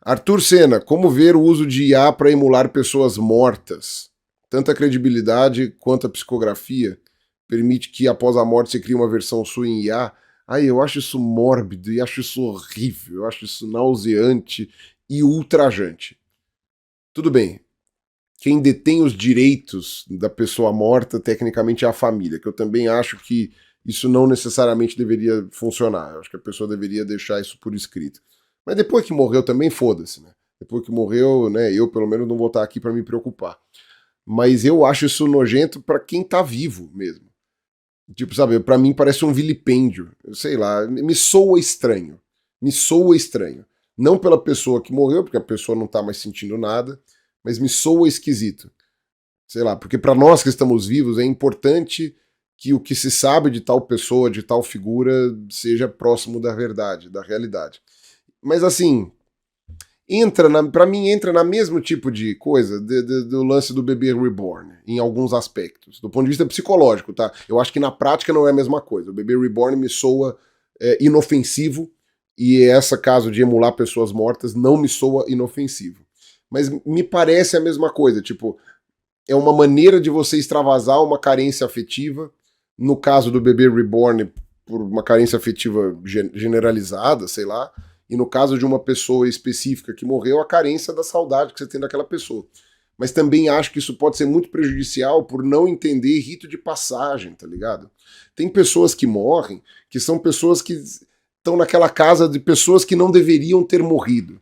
Arthur Senna, como ver o uso de IA para emular pessoas mortas? Tanta credibilidade quanto a psicografia permite que após a morte você crie uma versão sua em IA. Ai, eu acho isso mórbido e acho isso horrível, eu acho isso nauseante e ultrajante. Tudo bem, quem detém os direitos da pessoa morta tecnicamente é a família, que eu também acho que isso não necessariamente deveria funcionar. Eu acho que a pessoa deveria deixar isso por escrito. Mas depois que morreu também, foda-se, né? Depois que morreu, né, eu pelo menos não vou estar aqui para me preocupar. Mas eu acho isso nojento para quem tá vivo mesmo. Tipo, sabe, para mim parece um vilipêndio. Eu sei lá, me soa estranho. Me soa estranho. Não pela pessoa que morreu, porque a pessoa não tá mais sentindo nada, mas me soa esquisito. Sei lá, porque para nós que estamos vivos é importante que o que se sabe de tal pessoa, de tal figura, seja próximo da verdade, da realidade. Mas assim, para mim entra na mesmo tipo de coisa do lance do bebê reborn, em alguns aspectos, do ponto de vista psicológico, tá? Eu acho que na prática não é a mesma coisa. O bebê reborn me soa inofensivo, e essa caso de emular pessoas mortas não me soa inofensivo. Mas me parece a mesma coisa, tipo, é uma maneira de você extravasar uma carência afetiva, no caso do bebê reborn, por uma carência afetiva generalizada, sei lá, e no caso de uma pessoa específica que morreu, a carência da saudade que você tem daquela pessoa. Mas também acho que isso pode ser muito prejudicial por não entender rito de passagem, tá ligado? Tem pessoas que morrem, que são pessoas que estão naquela casa de pessoas que não deveriam ter morrido,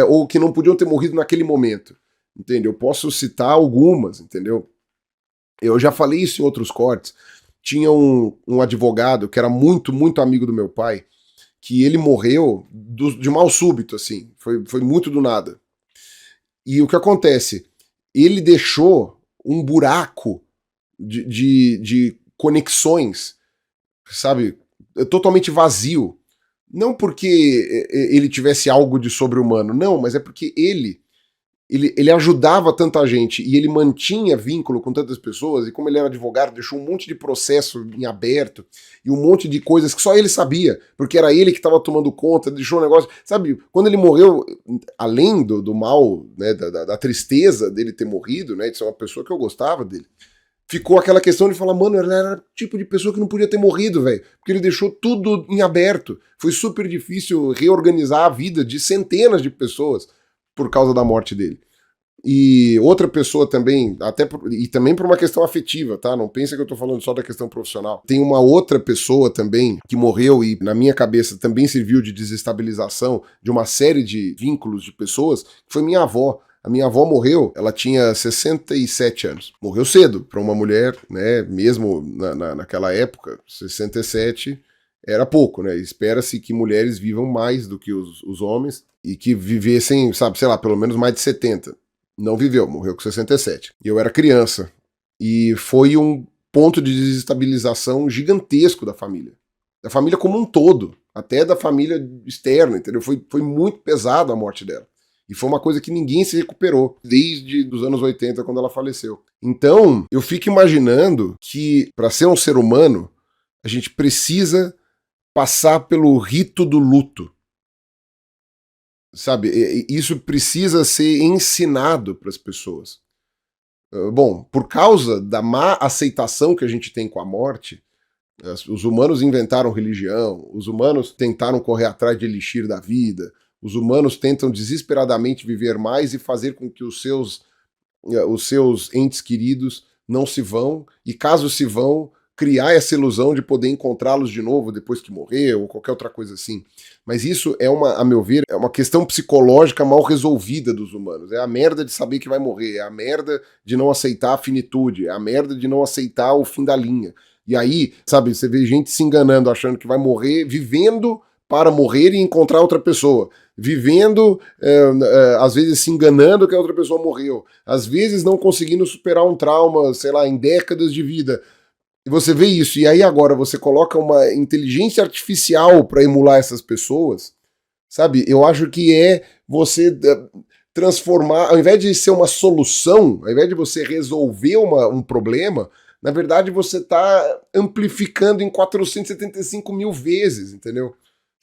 ou que não podiam ter morrido naquele momento. Entendeu? Eu posso citar algumas, entendeu? Eu já falei isso em outros cortes. Tinha um advogado que era muito, muito amigo do meu pai, que ele morreu de mal súbito, assim. Foi muito do nada. E o que acontece? Ele deixou um buraco de conexões, sabe? Totalmente vazio. Não porque ele tivesse algo de sobre-humano, não, mas é porque ele ajudava tanta gente e ele mantinha vínculo com tantas pessoas, e como ele era advogado, deixou um monte de processo em aberto e um monte de coisas que só ele sabia, porque era ele que estava tomando conta, deixou um negócio. Sabe, quando ele morreu, além do mal, né, da tristeza dele ter morrido, né, de ser uma pessoa que eu gostava dele, ficou aquela questão de falar, mano, ele era o tipo de pessoa que não podia ter morrido, velho, porque ele deixou tudo em aberto. Foi super difícil reorganizar a vida de centenas de pessoas por causa da morte dele. E outra pessoa também, e também por uma questão afetiva, tá? Não pensa que eu tô falando só da questão profissional. Tem uma outra pessoa também que morreu e, na minha cabeça, também serviu de desestabilização de uma série de vínculos de pessoas, que foi minha avó. A minha avó morreu, ela tinha 67 anos. Morreu cedo para uma mulher, né? Mesmo naquela época, 67 era pouco, né? Espera-se que mulheres vivam mais do que os homens e que vivessem, sabe, sei lá, pelo menos mais de 70. Não viveu, morreu com 67. E eu era criança. E foi um ponto de desestabilização gigantesco da família. Da família como um todo. Até da família externa, entendeu? Foi muito pesado a morte dela. E foi uma coisa que ninguém se recuperou desde os anos 80, quando ela faleceu. Então, eu fico imaginando que, para ser um ser humano, a gente precisa passar pelo rito do luto. Sabe, isso precisa ser ensinado para as pessoas. Bom, por causa da má aceitação que a gente tem com a morte, os humanos inventaram religião, os humanos tentaram correr atrás de elixir da vida, os humanos tentam desesperadamente viver mais e fazer com que os seus entes queridos não se vão, e caso se vão, criar essa ilusão de poder encontrá-los de novo depois que morrer ou qualquer outra coisa assim. Mas isso a meu ver, é uma questão psicológica mal resolvida dos humanos. É a merda de saber que vai morrer, é a merda de não aceitar a finitude, é a merda de não aceitar o fim da linha. E aí, sabe, você vê gente se enganando, achando que vai morrer, vivendo para morrer e encontrar outra pessoa. Vivendo, às vezes se enganando que a outra pessoa morreu. Às vezes não conseguindo superar um trauma, sei lá, em décadas de vida. E você vê isso, e aí agora você coloca uma inteligência artificial para emular essas pessoas, sabe? Eu acho que é você transformar, ao invés de ser uma solução, ao invés de você resolver um problema, na verdade você está amplificando em 475 mil vezes, entendeu?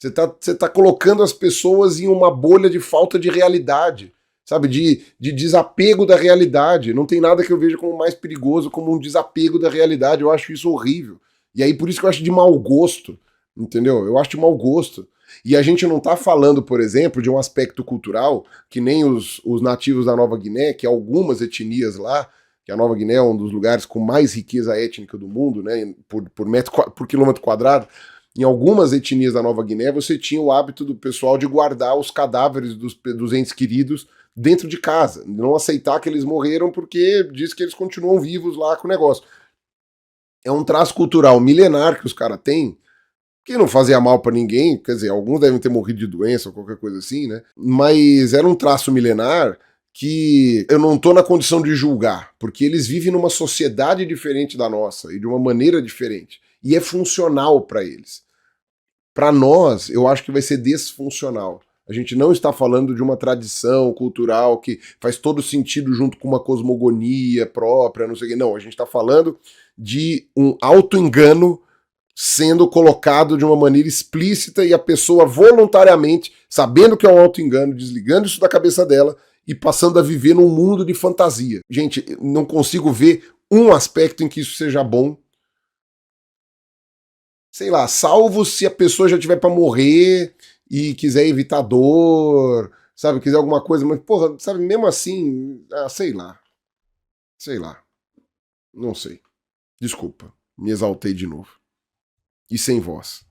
Você tá colocando as pessoas em uma bolha de falta de realidade, sabe? De desapego da realidade. Não tem nada que eu veja como mais perigoso como um desapego da realidade. Eu acho isso horrível. E aí por isso que eu acho de mau gosto, entendeu? Eu acho de mau gosto. E a gente não tá falando, por exemplo, de um aspecto cultural que nem os nativos da Nova Guiné, que algumas etnias lá, que a Nova Guiné é um dos lugares com mais riqueza étnica do mundo, né, por quilômetro quadrado. Em algumas etnias da Nova Guiné, você tinha o hábito do pessoal de guardar os cadáveres dos entes queridos dentro de casa, não aceitar que eles morreram porque diz que eles continuam vivos lá com o negócio. É um traço cultural milenar que os caras têm, que não fazia mal pra ninguém, quer dizer, alguns devem ter morrido de doença ou qualquer coisa assim, né? Mas era um traço milenar que eu não tô na condição de julgar, porque eles vivem numa sociedade diferente da nossa e de uma maneira diferente, e é funcional pra eles. Pra nós, eu acho que vai ser desfuncional. A gente não está falando de uma tradição cultural que faz todo sentido junto com uma cosmogonia própria, não sei o quê. Não, a gente está falando de um auto-engano sendo colocado de uma maneira explícita e a pessoa voluntariamente, sabendo que é um auto-engano, desligando isso da cabeça dela e passando a viver num mundo de fantasia. Gente, não consigo ver um aspecto em que isso seja bom. Sei lá, salvo se a pessoa já tiver pra morrer e quiser evitar dor, sabe, quiser alguma coisa, mas porra, sabe, mesmo assim, sei lá, não sei. Desculpa, me exaltei de novo. E sem voz.